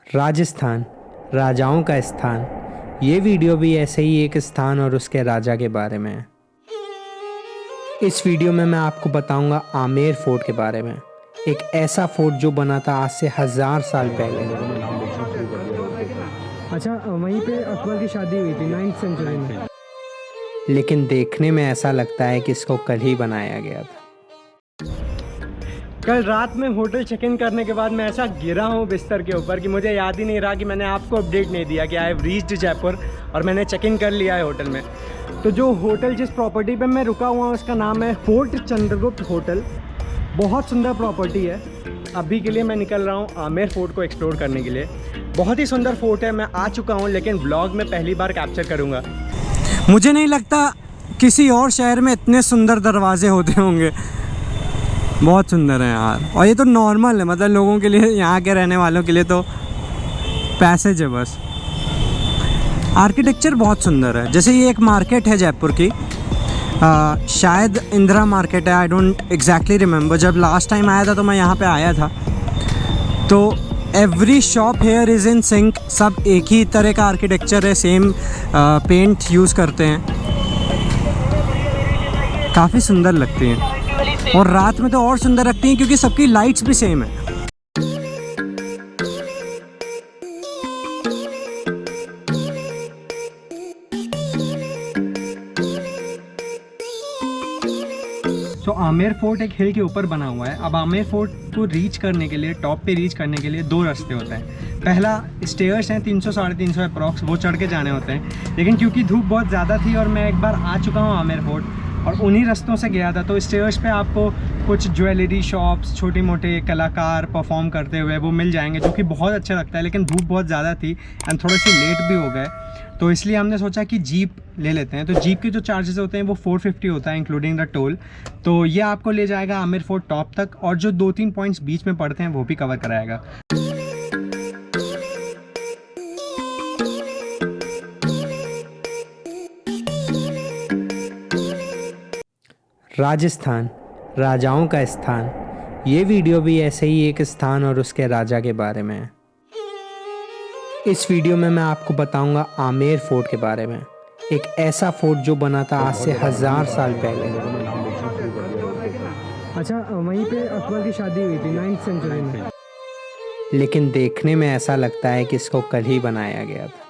राजस्थान राजाओं का स्थान। ये वीडियो भी ऐसे ही एक स्थान और उसके राजा के बारे में है। इस वीडियो में मैं आपको बताऊंगा आमेर फोर्ट के बारे में। एक ऐसा फोर्ट जो बना था आज से 1000 साल पहले। अच्छा, वहीं पे अकबर की शादी हुई थी 9th सेंचुरी में। लेकिन देखने में ऐसा लगता है कि इसको कल ही बनाया गया था। कल रात में होटल चेक इन करने के बाद मैं ऐसा गिरा हूँ बिस्तर के ऊपर कि मुझे याद ही नहीं रहा कि मैंने आपको अपडेट नहीं दिया कि आई हैव रीच्ड जयपुर और मैंने चेक इन कर लिया है होटल में। तो जो होटल जिस प्रॉपर्टी पे मैं रुका हुआ हूँ उसका नाम है फोर्ट चंद्रगुप्त होटल। बहुत सुंदर प्रॉपर्टी है। अभी के लिए मैं निकल रहा हूँ आमेर फोर्ट को एक्सप्लोर करने के लिए। बहुत ही सुंदर फोर्ट है, मैं आ चुका हूँ लेकिन ब्लॉग में पहली बार कैप्चर करूँगा। मुझे नहीं लगता किसी और शहर में इतने सुंदर दरवाजे होते होंगे। बहुत सुंदर है यार। और ये तो नॉर्मल है, मतलब लोगों के लिए, यहाँ के रहने वालों के लिए तो पैसेज है बस। आर्किटेक्चर बहुत सुंदर है। जैसे ये एक मार्केट है जयपुर की, शायद इंदिरा मार्केट है, आई डोंट एग्जैक्टली रिमेंबर। जब लास्ट टाइम आया था तो मैं यहाँ पे आया था। तो every shop here is in sync. सब एक ही तरह का आर्किटेक्चर है, सेम पेंट यूज़ करते हैं। काफ़ी सुंदर लगती हैं और रात में तो और सुंदर लगती हैं क्योंकि सबकी लाइट्स भी सेम है। तो आमेर फोर्ट एक हिल के ऊपर बना हुआ है। अब आमेर फोर्ट को रीच करने के लिए, टॉप पे रीच करने के लिए दो रास्ते होते हैं। पहला स्टेयर्स हैं 300 साढ़े 300 अप्रॉक्स, वो चढ़ के जाने होते हैं। लेकिन क्योंकि धूप बहुत ज़्यादा थी और मैं एक बार आ चुका हूँ आमेर फोर्ट और उन्हीं रास्तों से गया था, तो स्टेयर्स पे आपको कुछ ज्वेलरी शॉप्स, छोटे मोटे कलाकार परफॉर्म करते हुए वो मिल जाएंगे, जो कि बहुत अच्छा लगता है। लेकिन धूप बहुत ज़्यादा थी एंड थोड़े से लेट भी हो गए, तो इसलिए हमने सोचा कि जीप ले लेते हैं। तो जीप के जो चार्जेस होते हैं वो 450 होता है इंक्लूडिंग द टोल। तो ये आपको ले जाएगा आमेर फोर्ट टॉप तक और जो 2-3 पॉइंट्स बीच में पड़ते हैं वो भी कवर कराएगा। राजस्थान राजाओं का स्थान। ये वीडियो भी ऐसे ही एक स्थान और उसके राजा के बारे में है। इस वीडियो में मैं आपको बताऊंगा आमेर फोर्ट के बारे में। एक ऐसा फोर्ट जो बना था आज से 1000 साल पहले। अच्छा, वहीं पे अकबर की शादी हुई थी 9th सेंचुरी में। लेकिन देखने में ऐसा लगता है कि इसको कल ही बनाया गया था।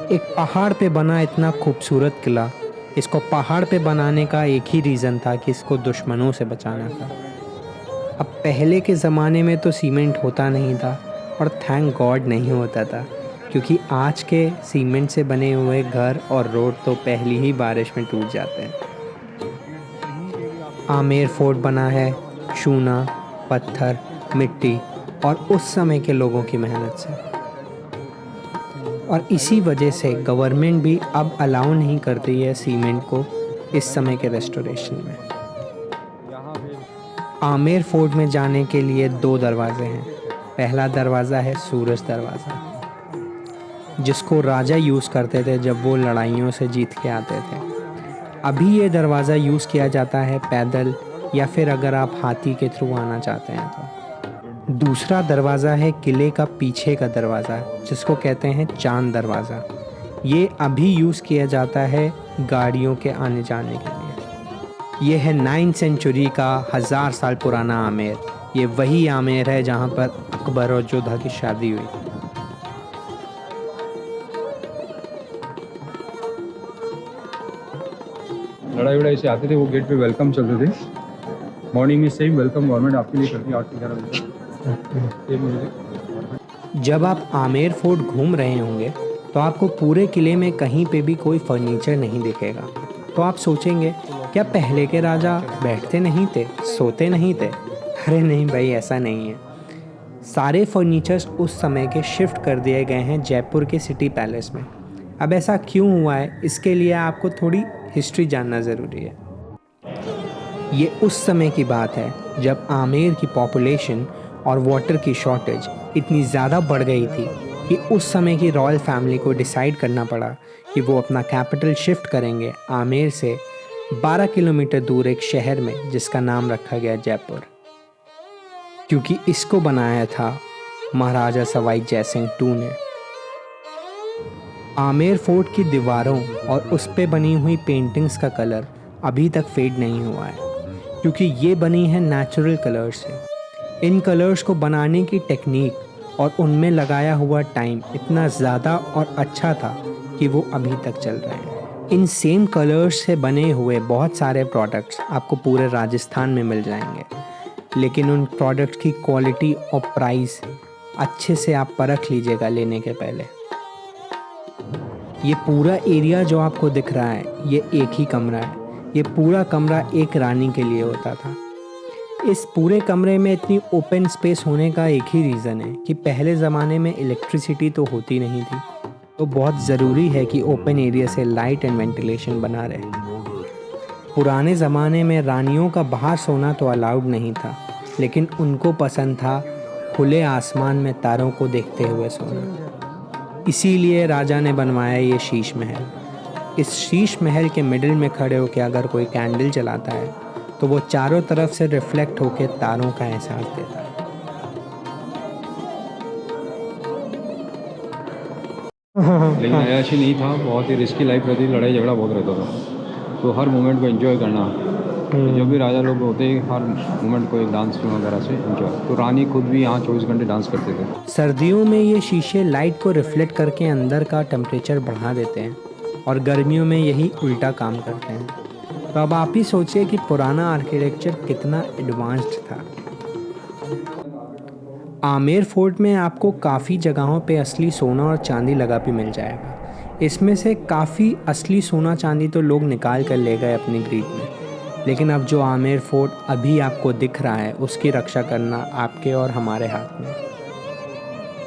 एक पहाड़ पे बना इतना खूबसूरत किला, इसको पहाड़ पे बनाने का एक ही रीज़न था कि इसको दुश्मनों से बचाना था। अब पहले के ज़माने में तो सीमेंट होता नहीं था और थैंक गॉड नहीं होता था, क्योंकि आज के सीमेंट से बने हुए घर और रोड तो पहली ही बारिश में टूट जाते हैं। आमेर फोर्ट बना है चूना, पत्थर, मिट्टी और उस समय के लोगों की मेहनत से। और इसी वजह से गवर्नमेंट भी अब अलाउ नहीं करती है सीमेंट को इस समय के रेस्टोरेशन में। आमेर फोर्ट में जाने के लिए 2 दरवाजे हैं। पहला दरवाज़ा है सूरज दरवाज़ा, जिसको राजा यूज़ करते थे जब वो लड़ाइयों से जीत के आते थे। अभी ये दरवाज़ा यूज़ किया जाता है पैदल या फिर अगर आप हाथी के थ्रू आना चाहते हैं तो। दूसरा दरवाज़ा है किले का पीछे का दरवाज़ा, जिसको कहते हैं चांद दरवाज़ा। ये अभी यूज़ किया जाता है गाड़ियों के आने जाने के लिए। ये है 9th सेंचुरी का 1000 साल पुराना आमेर। ये वही आमेर है जहाँ पर अकबर और जोधा की शादी हुई। लड़ाई वड़ाई से आते थे वो गेट पे वेलकम चलते थे। मॉर्निंग में सेम वेलकम गवर्नमेंट आपके लिए करती है 8-11 बजे। जब आप आमेर फोर्ट घूम रहे होंगे तो आपको पूरे किले में कहीं पे भी कोई फर्नीचर नहीं दिखेगा। तो आप सोचेंगे क्या पहले के राजा बैठते नहीं थे, सोते नहीं थे? अरे नहीं भाई, ऐसा नहीं है। सारे फर्नीचर्स उस समय के शिफ्ट कर दिए गए हैं जयपुर के सिटी पैलेस में। अब ऐसा क्यों हुआ है, इसके लिए आपको थोड़ी हिस्ट्री जानना ज़रूरी है। ये उस समय की बात है जब आमेर की पॉपुलेशन और वाटर की शॉर्टेज इतनी ज़्यादा बढ़ गई थी कि उस समय की रॉयल फैमिली को डिसाइड करना पड़ा कि वो अपना कैपिटल शिफ्ट करेंगे आमेर से 12 किलोमीटर दूर एक शहर में, जिसका नाम रखा गया जयपुर। क्योंकि इसको बनाया था महाराजा सवाई जयसिंह II ने। आमेर फोर्ट की दीवारों और उस पे बनी हुई पेंटिंग्स का कलर अभी तक फेड नहीं हुआ है, क्योंकि ये बनी है नेचुरल कलर्स से। इन कलर्स को बनाने की टेक्निक और उनमें लगाया हुआ टाइम इतना ज़्यादा और अच्छा था कि वो अभी तक चल रहे हैं। इन सेम कलर्स से बने हुए बहुत सारे प्रोडक्ट्स आपको पूरे राजस्थान में मिल जाएंगे, लेकिन उन प्रोडक्ट की क्वालिटी और प्राइस अच्छे से आप परख लीजिएगा लेने के पहले। ये पूरा एरिया जो आपको दिख रहा है ये एक ही कमरा है। ये पूरा कमरा एक रानी के लिए होता था। इस पूरे कमरे में इतनी ओपन स्पेस होने का एक ही रीज़न है कि पहले ज़माने में इलेक्ट्रिसिटी तो होती नहीं थी, तो बहुत ज़रूरी है कि ओपन एरिया से लाइट एंड वेंटिलेशन बना रहे। पुराने ज़माने में रानियों का बाहर सोना तो अलाउड नहीं था, लेकिन उनको पसंद था खुले आसमान में तारों को देखते हुए सोना। इसीलिए राजा ने बनवाया ये शीश महल। इस शीश महल के मिडिल में खड़े होकर अगर कोई कैंडल जलाता है तो वो चारों तरफ से रिफ्लेक्ट होकर तारों का एहसास देता है। लेकिन अयाशी नहीं था, बहुत ही रिस्की लाइफ रहती, लड़ाई झगड़ा बहुत रहता था, तो हर मोमेंट को एंजॉय करना। जो भी राजा लोग होते हर मोमेंट को एक डांस वगैरह से एंजॉय। तो रानी खुद भी यहाँ 24 घंटे डांस करते थे। सर्दियों में ये शीशे लाइट को रिफ्लेक्ट करके अंदर का टेम्परेचर बढ़ा देते हैं और गर्मियों में यही उल्टा काम करते हैं। तो अब आप ही सोचिए कि पुराना आर्किटेक्चर कितना एडवांस्ड था। आमेर फोर्ट में आपको काफ़ी जगहों पे असली सोना और चांदी लगा भी मिल जाएगा। इसमें से काफ़ी असली सोना चांदी तो लोग निकाल कर ले गए अपनी ग्रीड में, लेकिन अब जो आमेर फोर्ट अभी आपको दिख रहा है उसकी रक्षा करना आपके और हमारे हाथ में।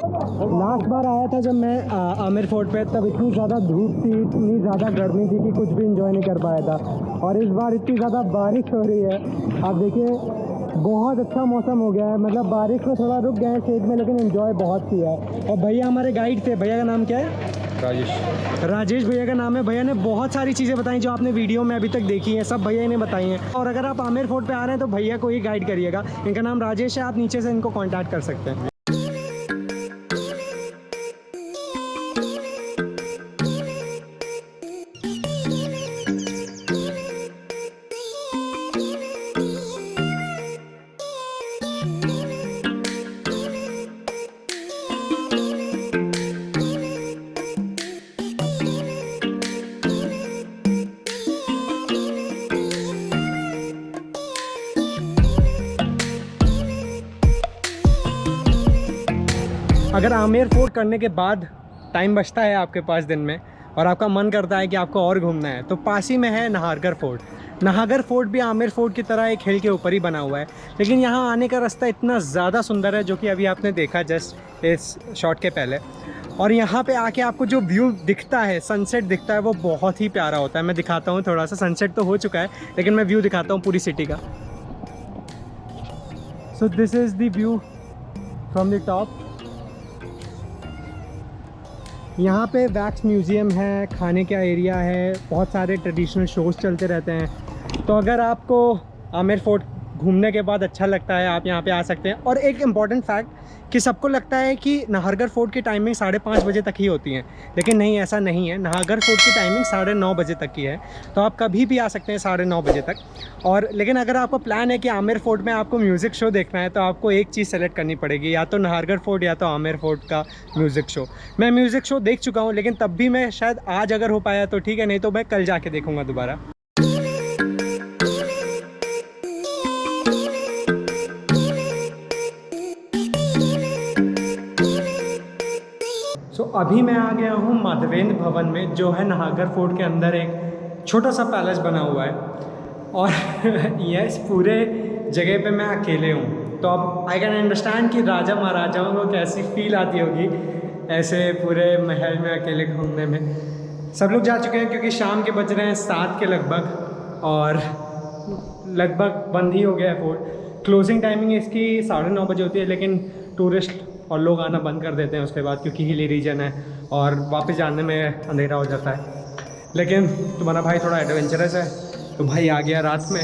लास्ट बार आया था जब मैं आमेर फोर्ट पे, तब इतनी ज़्यादा धूप थी, इतनी ज़्यादा गर्मी थी कि कुछ भी इंजॉय नहीं कर पाया था। और इस बार इतनी ज़्यादा बारिश हो रही है, आप देखिए बहुत अच्छा मौसम हो गया है। मतलब बारिश में थोड़ा रुक गए हैं शेड में, लेकिन एंजॉय बहुत किया है। और भैया हमारे गाइड थे, भैया का नाम क्या है? राजेश भैया का नाम है। भैया ने बहुत सारी चीज़ें बताई जो आपने वीडियो में अभी तक देखी हैं, सब भैया ने बताई हैं। और अगर आप आमेर फोर्ट पे आ रहे हैं तो भैया को ही गाइड करिएगा। इनका नाम राजेश है, आप नीचे से इनको कांटेक्ट कर सकते हैं। अगर आमेर फोर्ट करने के बाद टाइम बचता है आपके पास दिन में और आपका मन करता है कि आपको और घूमना है, तो पास ही में है नाहरगढ़ फोर्ट। नाहरगढ़ फोर्ट भी आमेर फोर्ट की तरह एक हिल के ऊपर ही बना हुआ है, लेकिन यहाँ आने का रास्ता इतना ज़्यादा सुंदर है, जो कि अभी आपने देखा जस्ट इस शॉट के पहले। और यहाँ पे आके आपको जो व्यू दिखता है, सनसेट दिखता है, वो बहुत ही प्यारा होता है। मैं दिखाता हूँ थोड़ा सा, सनसेट तो हो चुका है लेकिन मैं व्यू दिखाता हूँ पूरी सिटी का। So this is the view from the top. यहाँ पे वैक्स म्यूज़ियम है, खाने का एरिया है, बहुत सारे ट्रेडिशनल शोज़ चलते रहते हैं। तो अगर आपको आमेर फोर्ट घूमने के बाद अच्छा लगता है, आप यहाँ पे आ सकते हैं। और एक इम्पॉर्टेंट फैक्ट कि सबको लगता है कि नाहरगढ़ फोर्ट की टाइमिंग 5:30 बजे तक ही होती है, लेकिन नहीं, ऐसा नहीं है। नाहरगढ़ फोर्ट की टाइमिंग 9:30 बजे तक की है, तो आप कभी भी आ सकते हैं 9:30 बजे तक। और लेकिन अगर आपका प्लान है कि आमेर फोर्ट में आपको म्यूज़िक शो देखना है, तो आपको एक चीज़ सेलेक्ट करनी पड़ेगी, या तो नाहरगढ़ फोर्ट या तो आमेर फोर्ट का म्यूज़िक शो। मैं म्यूज़िक शो देख चुका हूँ, लेकिन तब भी मैं शायद आज अगर हो पाया तो ठीक है, नहीं तो मैं कल जाके देखूँगा दोबारा। तो अभी मैं आ गया हूँ माधवेंद्र भवन में, जो है नाहरगढ़ फोर्ट के अंदर एक छोटा सा पैलेस बना हुआ है। और यस, पूरे जगह पे मैं अकेले हूँ, तो अब आई कैन अंडरस्टैंड कि राजा महाराजाओं को कैसी फील आती होगी ऐसे पूरे महल में अकेले घूमने में। सब लोग जा चुके हैं क्योंकि शाम के बज रहे हैं 7 के लगभग, और लगभग बंद ही हो गया है फोर्ट। क्लोजिंग टाइमिंग इसकी 9:30 बजे होती है, लेकिन टूरिस्ट और लोग आना बंद कर देते हैं उसके बाद, क्योंकि हिली रीजन है और वापस जाने में अंधेरा हो जाता है। लेकिन तुम्हारा भाई थोड़ा एडवेंचरस है, तो भाई आ गया रात में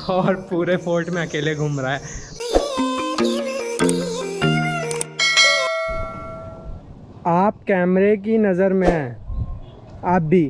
और पूरे फोर्ट में अकेले घूम रहा है। आप कैमरे की नज़र में हैं, आप भी